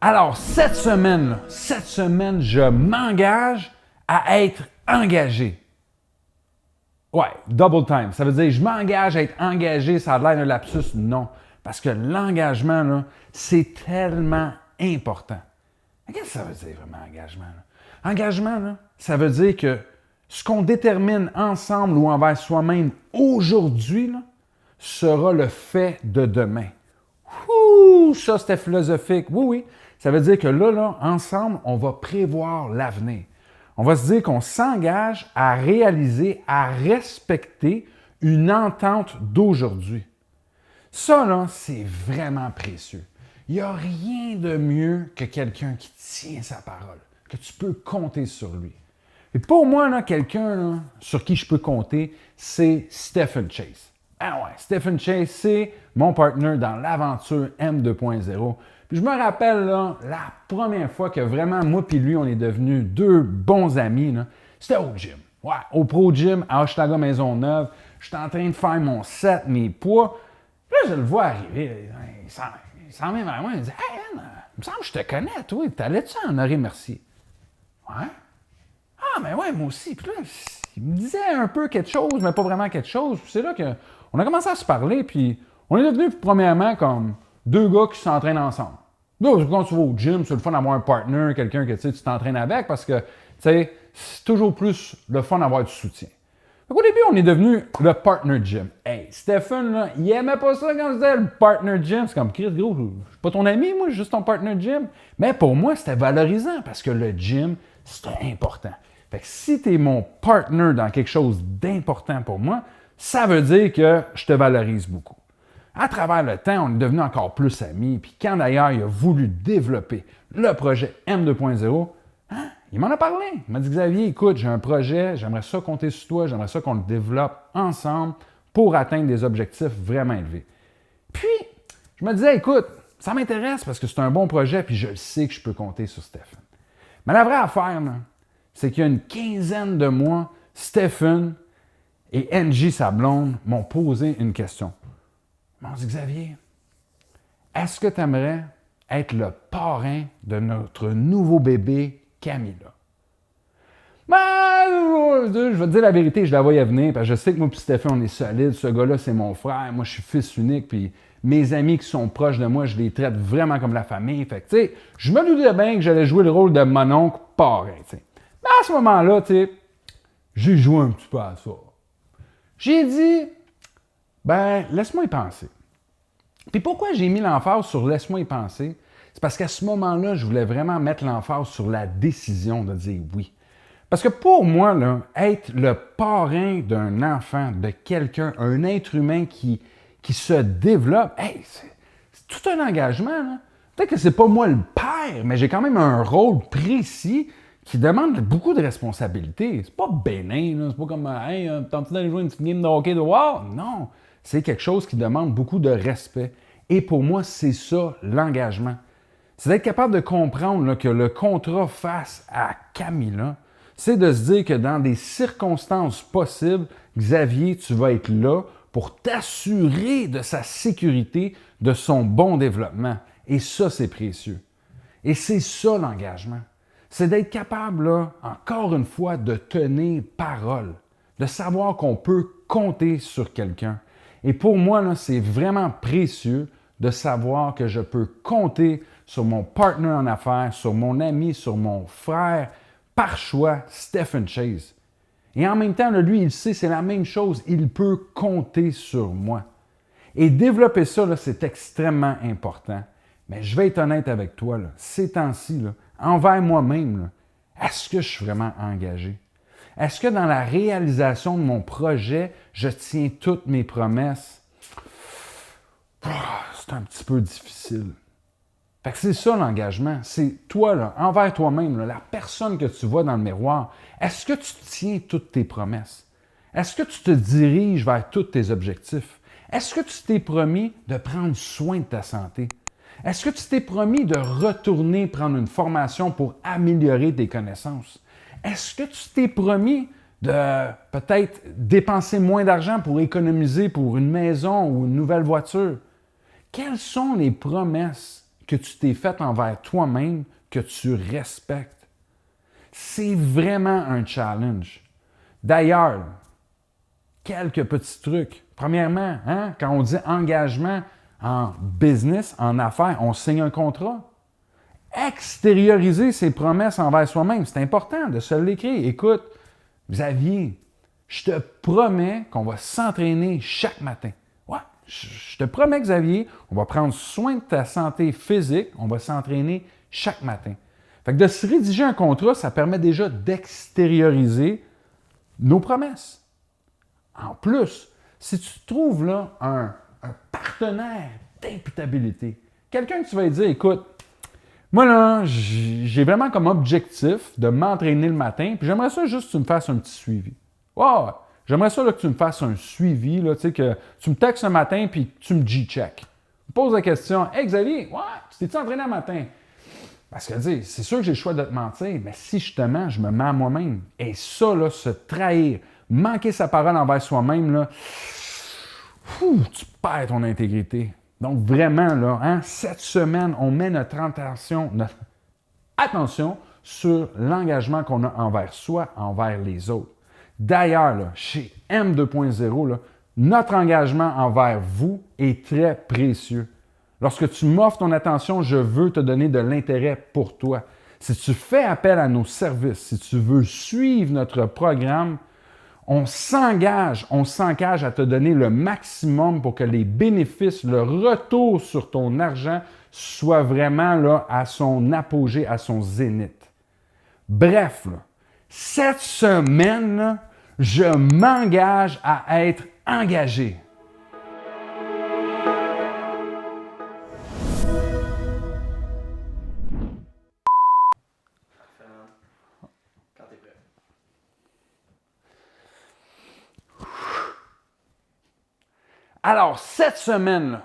Alors, cette semaine, je m'engage à être engagé. Ouais, double time. Ça veut dire je m'engage à être engagé, ça a l'air d'un lapsus. Non. Parce que l'engagement, là, c'est tellement important. Mais qu'est-ce que ça veut dire vraiment, engagement? Là? Engagement, là, ça veut dire que ce qu'on détermine ensemble ou envers soi-même aujourd'hui là, sera le fait de demain. Ouh, ça, c'était philosophique. Oui, oui. Ça veut dire que là, ensemble, on va prévoir l'avenir. On va se dire qu'on s'engage à réaliser, à respecter une entente d'aujourd'hui. Ça, là, c'est vraiment précieux. Il n'y a rien de mieux que quelqu'un qui tient sa parole, que tu peux compter sur lui. Et pour moi, là, quelqu'un là, sur qui je peux compter, c'est Stephen Chase. Ah ouais, Stephen Chase, c'est mon partenaire dans l'aventure M2.0. Puis je me rappelle, là, la première fois que vraiment, moi et lui, on est devenus deux bons amis, là, c'était au gym. Ouais, au Pro Gym à Hochelaga Maisonneuve. J'étais en train de faire mon set, mes poids. Là, je le vois arriver. Il s'en vient vers moi. Il me dit « Hey, Anne, il me semble que je te connais, toi. T'allais-tu en Honoré Mercier? » Ouais. Ah, mais ouais, moi aussi. Puis là, il me disait un peu quelque chose, mais pas vraiment quelque chose. Puis c'est là qu'on a commencé à se parler, puis on est devenus, premièrement, comme deux gars qui s'entraînent ensemble. Là, quand tu vas au gym, c'est le fun d'avoir un partner, quelqu'un que tu t'entraînes avec, parce que, tu sais, c'est toujours plus le fun d'avoir du soutien. Au début, on est devenu le partner gym. Hey, Stephen, là, il aimait pas ça quand je disais le partner gym. C'est comme, Chris, gros, je suis pas ton ami, moi, je suis juste ton partner gym. Mais pour moi, c'était valorisant parce que le gym, c'était important. Fait que si tu es mon partner dans quelque chose d'important pour moi, ça veut dire que je te valorise beaucoup. À travers le temps, on est devenus encore plus amis. Puis quand d'ailleurs, il a voulu développer le projet M2.0, il m'en a parlé. Il m'a dit, Xavier, écoute, j'ai un projet, j'aimerais ça compter sur toi, j'aimerais ça qu'on le développe ensemble pour atteindre des objectifs vraiment élevés. Puis, je me disais, écoute, ça m'intéresse parce que c'est un bon projet, puis je sais que je peux compter sur Stephen. Mais la vraie affaire, là, c'est qu'il y a une quinzaine de mois, Stephen et Angie, sa blonde, m'ont posé une question. Ils m'ont dit, Xavier, est-ce que tu aimerais être le parrain de notre nouveau bébé Camilla? Ben, je vais te dire la vérité, je la voyais venir, parce que je sais que moi et Stephen, on est solides. Ce gars-là, c'est mon frère. Moi, je suis fils unique, puis mes amis qui sont proches de moi, je les traite vraiment comme la famille. Fait que, tu sais, je me doutais bien que j'allais jouer le rôle de mon oncle parrain, tu sais. Mais à ce moment-là, tu sais, j'ai joué un petit peu à ça. J'ai dit, ben, laisse-moi y penser. Puis pourquoi j'ai mis l'emphase sur « laisse-moi y penser », c'est parce qu'à ce moment-là, je voulais vraiment mettre l'emphase sur la décision de dire oui. Parce que pour moi, là, être le parrain d'un enfant, de quelqu'un, un être humain qui se développe, hey, c'est tout un engagement. Là. Peut-être que c'est pas moi le père, mais j'ai quand même un rôle précis qui demande beaucoup de responsabilités. C'est pas bénin, là. C'est pas comme « Hey, t'as-tu d'aller jouer une petite game de hockey de wow? » Non, c'est quelque chose qui demande beaucoup de respect. Et pour moi, c'est ça, l'engagement. C'est d'être capable de comprendre là, que le contrat face à Camilla, c'est de se dire que dans des circonstances possibles, Xavier, tu vas être là pour t'assurer de sa sécurité, de son bon développement. Et ça, c'est précieux. Et c'est ça l'engagement. C'est d'être capable, là, encore une fois, de tenir parole, de savoir qu'on peut compter sur quelqu'un. Et pour moi, là, c'est vraiment précieux de savoir que je peux compter sur mon partenaire en affaires, sur mon ami, sur mon frère, par choix, Stephen Chase. Et en même temps, là, lui, il sait, c'est la même chose. Il peut compter sur moi. Et développer ça, là, c'est extrêmement important. Mais je vais être honnête avec toi, là, ces temps-ci, là, envers moi-même, là, est-ce que je suis vraiment engagé? Est-ce que dans la réalisation de mon projet, je tiens toutes mes promesses? C'est un petit peu difficile. Fait que c'est ça l'engagement. C'est toi, là, envers toi-même, là, la personne que tu vois dans le miroir. Est-ce que tu tiens toutes tes promesses? Est-ce que tu te diriges vers tous tes objectifs? Est-ce que tu t'es promis de prendre soin de ta santé? Est-ce que tu t'es promis de retourner prendre une formation pour améliorer tes connaissances? Est-ce que tu t'es promis de peut-être dépenser moins d'argent pour économiser pour une maison ou une nouvelle voiture? Quelles sont les promesses que tu t'es fait envers toi-même que tu respectes. C'est vraiment un challenge. D'ailleurs, quelques petits trucs. Premièrement, hein, quand on dit engagement en business, en affaires, on signe un contrat. Extérioriser ses promesses envers soi-même, c'est important de se l'écrire. Écoute, Xavier, je te promets qu'on va s'entraîner chaque matin. Ouais, je te promets, Xavier, on va prendre soin de ta santé physique, on va s'entraîner chaque matin. Fait que de se rédiger un contrat, ça permet déjà d'extérioriser nos promesses. En plus, si tu trouves là un partenaire d'imputabilité, quelqu'un que tu vas lui dire, écoute, moi là, j'ai vraiment comme objectif de m'entraîner le matin, puis j'aimerais ça juste que tu me fasses un petit suivi. Wow! J'aimerais ça là, que tu me fasses un suivi, là, tu sais, que tu me textes un matin, puis que tu me G-check. Pose la question, hey Xavier, ouais, tu t'es-tu entraîné le matin? Parce que, c'est sûr que j'ai le choix de te mentir, mais si justement je me mens à moi-même, et ça, là, se trahir, manquer sa parole envers soi-même, là, tu perds ton intégrité. Donc, vraiment, là, hein, cette semaine, on met notre attention sur l'engagement qu'on a envers soi, envers les autres. D'ailleurs, là, chez M2.0, là, notre engagement envers vous est très précieux. Lorsque tu m'offres ton attention, je veux te donner de l'intérêt pour toi. Si tu fais appel à nos services, si tu veux suivre notre programme, on s'engage à te donner le maximum pour que les bénéfices, le retour sur ton argent soit vraiment là, à son apogée, à son zénith. Bref, là, cette semaine, là, je m'engage à être engagé. Quand t'es prêt. Alors, cette semaine, là,